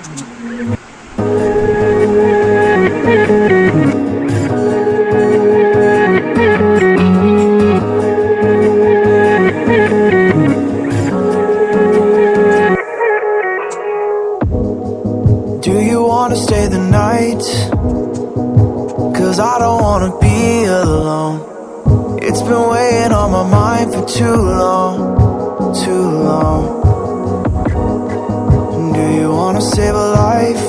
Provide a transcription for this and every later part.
Do you wanna stay the night? 'Cause I don't wanna be alone. It's been weighing on my mind for too long, too long. Do you wanna save a life?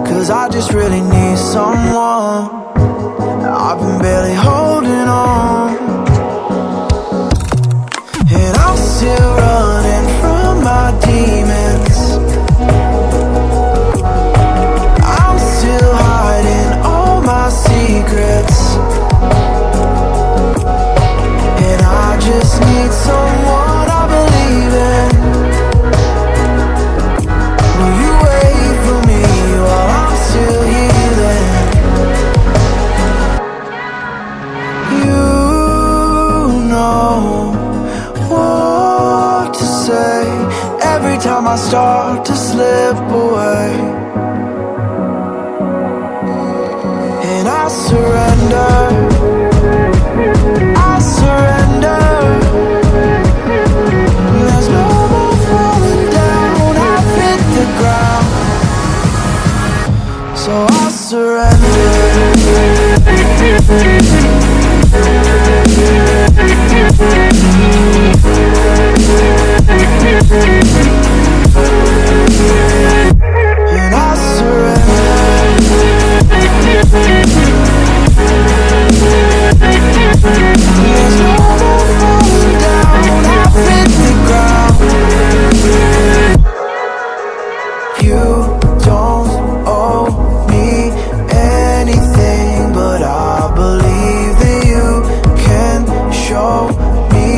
'Cause I just really need someone. I've been barely holding on, and I'm still running from my demons. I'm still hiding all my secrets, and I just need someone I believe in. Will you wait for me while I'm still healing? You know what to say every time I start to slip away, and I surrender. I surrender. There's no more falling down. I've hit the ground, so I surrender. And I surrender. There's no more falling down. I've hit the ground. You don't owe me anything, but I believe that you can show me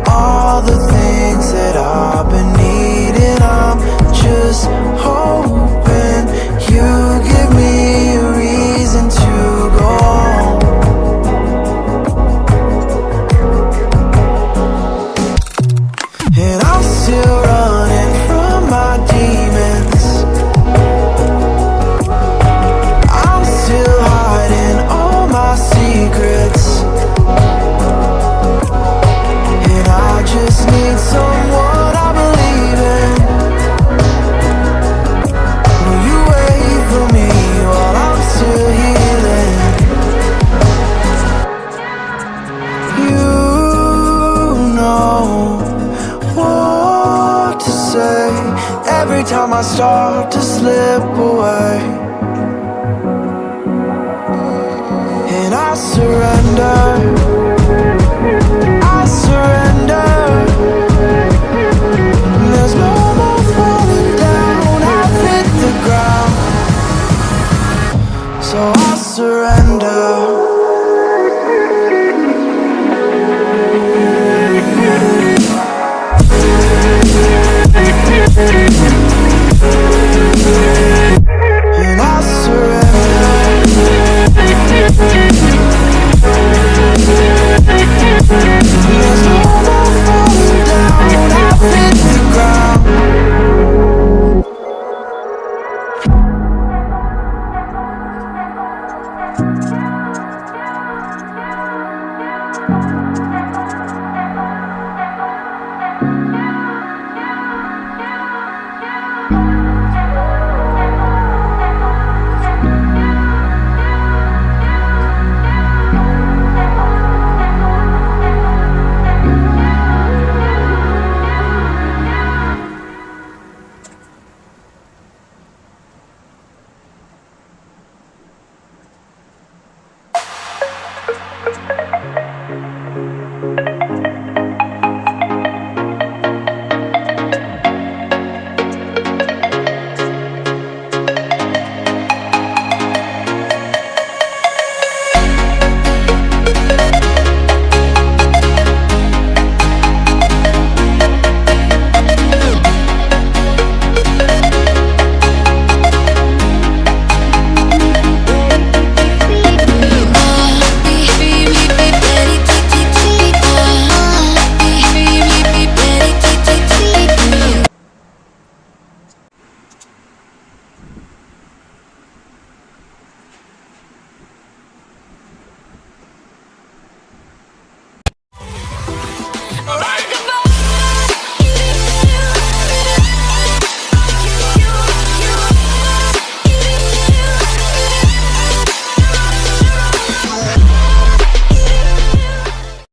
all the things that I've been needing. I'm just hoping you give me a reason to go on. And I'm still running from my demons. I'm still hiding all my secrets, and I just need someone I believe in. Will you wait for me while I'm still healing? You know what to say every time I start to slip away, and I surrender.